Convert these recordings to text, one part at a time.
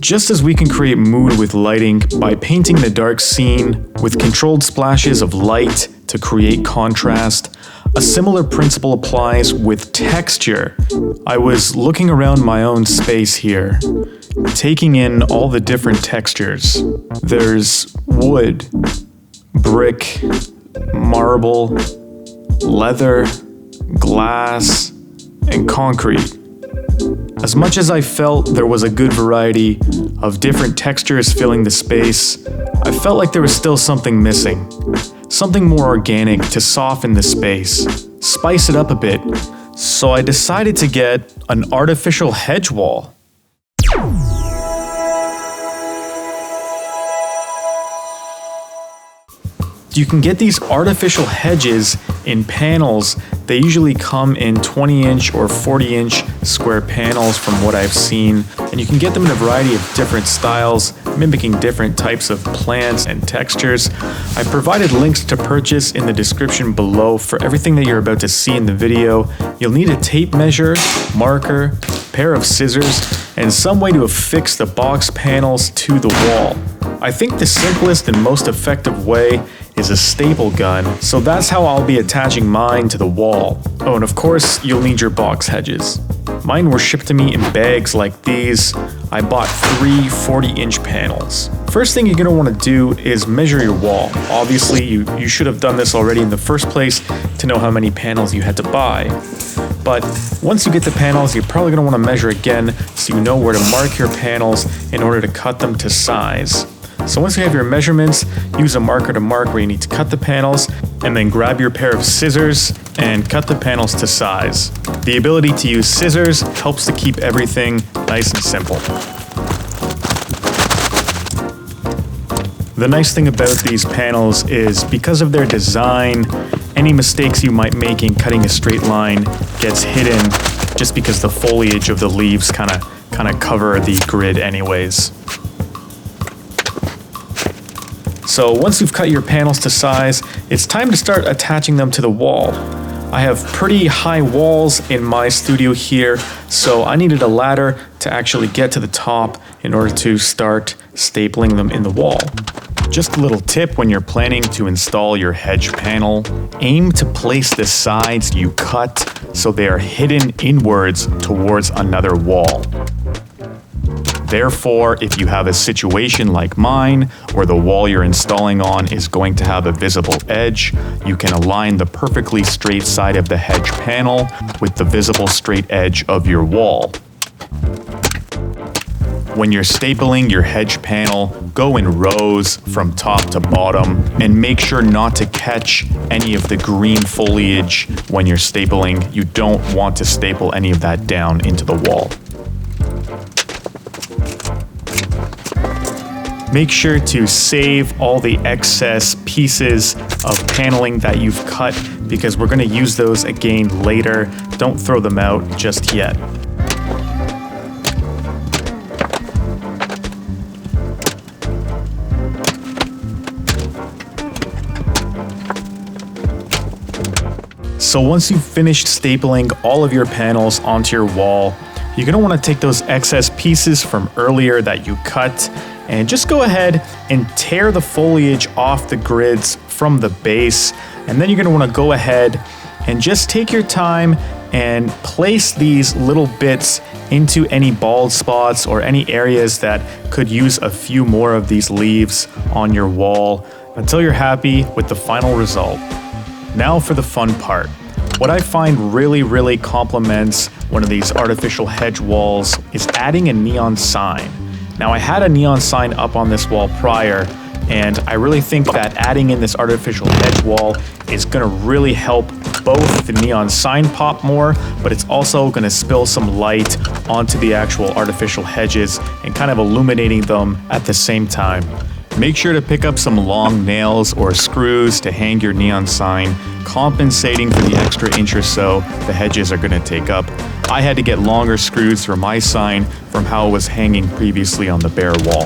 Just as we can create mood with lighting by painting the dark scene with controlled splashes of light to create contrast, a similar principle applies with texture. I was looking around my own space here, taking in all the different textures. There's wood, brick, marble, leather, glass, and concrete. As much as I felt there was a good variety of different textures filling the space, I felt like there was still something missing. Something more organic to soften the space, spice it up a bit. So I decided to get an artificial hedge wall. You can get these artificial hedges in panels. They usually come in 20-inch or 40-inch square panels from what I've seen, and you can get them in a variety of different styles, mimicking different types of plants and textures. I provided links to purchase in the description below for everything that you're about to see in the video. You'll need a tape measure, marker, pair of scissors, and some way to affix the box panels to the wall. I think the simplest and most effective way is a staple gun, so that's how I'll be attaching mine to the wall. Oh, and of course, you'll need your box hedges. Mine were shipped to me in bags like these. I bought 3 40-inch panels. First thing you're going to want to do is measure your wall. Obviously, you should have done this already in the first place to know how many panels you had to buy. But once you get the panels, you're probably going to want to measure again so you know where to mark your panels in order to cut them to size. So once you have your measurements, use a marker to mark where you need to cut the panels, and then grab your pair of scissors and cut the panels to size. The ability to use scissors helps to keep everything nice and simple. The nice thing about these panels is because of their design, any mistakes you might make in cutting a straight line gets hidden just because the foliage of the leaves kind of cover the grid anyways. So once you've cut your panels to size, it's time to start attaching them to the wall. I have pretty high walls in my studio here, so I needed a ladder to actually get to the top in order to start stapling them in the wall. Just a little tip when you're planning to install your hedge panel, aim to place the sides you cut so they are hidden inwards towards another wall. Therefore, if you have a situation like mine, where the wall you're installing on is going to have a visible edge, you can align the perfectly straight side of the hedge panel with the visible straight edge of your wall. When you're stapling your hedge panel, go in rows from top to bottom and make sure not to catch any of the green foliage when you're stapling. You don't want to staple any of that down into the wall. Make sure to save all the excess pieces of paneling that you've cut because we're going to use those again later. Don't throw them out just yet. So once you've finished stapling all of your panels onto your wall, you're going to want to take those excess pieces from earlier that you cut and just go ahead and tear the foliage off the grids from the base. And then you're going to want to go ahead and just take your time and place these little bits into any bald spots or any areas that could use a few more of these leaves on your wall until you're happy with the final result. Now for the fun part. What I find really complements one of these artificial hedge walls is adding a neon sign. Now I had a neon sign up on this wall prior, and I really think that adding in this artificial hedge wall is going to really help both the neon sign pop more, but it's also going to spill some light onto the actual artificial hedges and kind of illuminating them at the same time. Make sure to pick up some long nails or screws to hang your neon sign, compensating for the extra inch or so the hedges are going to take up. I had to get longer screws for my sign from how it was hanging previously on the bare wall.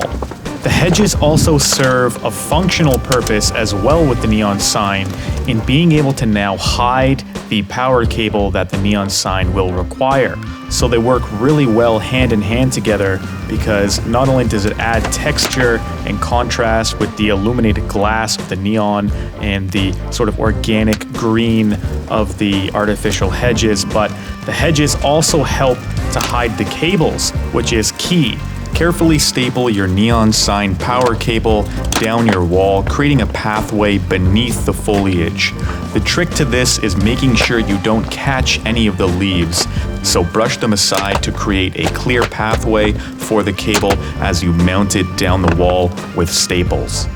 The hedges also serve a functional purpose as well with the neon sign in being able to now hide the power cable that the neon sign will require. So they work really well hand in hand together because not only does it add texture and contrast with the illuminated glass of the neon and the sort of organic green of the artificial hedges, but the hedges also help to hide the cables, which is key. Carefully staple your neon sign power cable down your wall, creating a pathway beneath the foliage. The trick to this is making sure you don't catch any of the leaves, so brush them aside to create a clear pathway for the cable as you mount it down the wall with staples.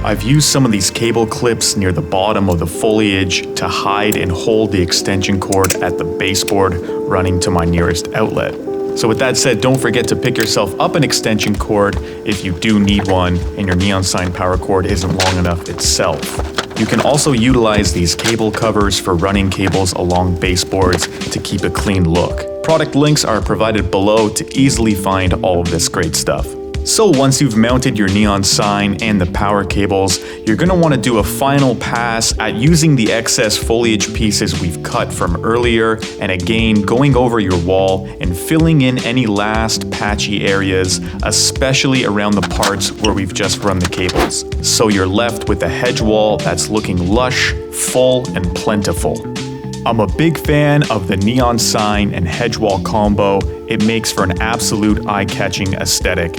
I've used some of these cable clips near the bottom of the foliage to hide and hold the extension cord at the baseboard running to my nearest outlet. So with that said, don't forget to pick yourself up an extension cord if you do need one and your neon sign power cord isn't long enough itself. You can also utilize these cable covers for running cables along baseboards to keep a clean look. Product links are provided below to easily find all of this great stuff. So once you've mounted your neon sign and the power cables, you're going to want to do a final pass at using the excess foliage pieces we've cut from earlier, and again going over your wall and filling in any last patchy areas, especially around the parts where we've just run the cables. So you're left with a hedge wall that's looking lush, full, and plentiful. I'm a big fan of the neon sign and hedge wall combo. It makes for an absolute eye-catching aesthetic.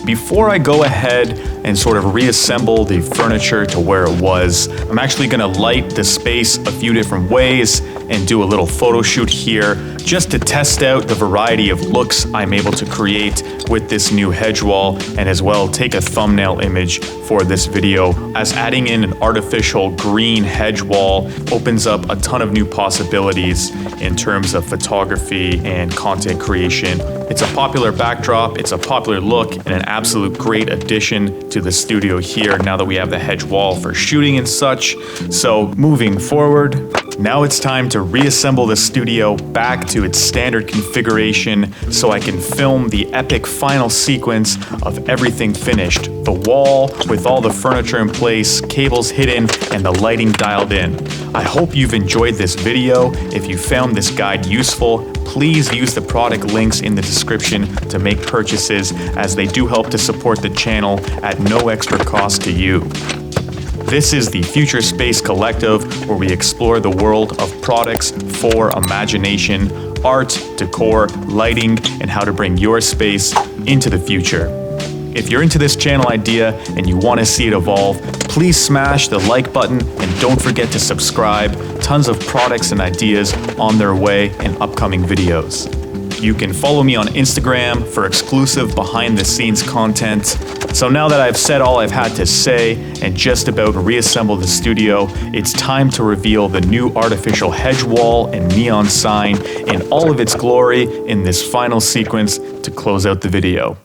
Before I go ahead and sort of reassemble the furniture to where it was, I'm actually gonna light the space a few different ways and do a little photo shoot here just to test out the variety of looks I'm able to create with this new hedge wall, and as well take a thumbnail image for this video, as adding in an artificial green hedge wall opens up a ton of new possibilities in terms of photography and content creation. It's a popular backdrop, it's a popular look, and an absolute great addition to the studio here now that we have the hedge wall for shooting and such. So moving forward, now it's time to reassemble the studio back to its standard configuration so I can film the epic final sequence of everything finished. The wall with all the furniture in place, cables hidden, and the lighting dialed in. I hope you've enjoyed this video. If you found this guide useful, please use the product links in the description to make purchases, as they do help to support the channel at no extra cost to you. This is the Future Space Collective, where we explore the world of products for imagination, art, decor, lighting, and how to bring your space into the future. If you're into this channel idea and you want to see it evolve, please smash the like button and don't forget to subscribe. Tons of products and ideas on their way in upcoming videos. You can follow me on Instagram for exclusive behind the scenes content. So now that I've said all I've had to say and just about reassembled the studio, it's time to reveal the new artificial hedge wall and neon sign in all of its glory in this final sequence to close out the video.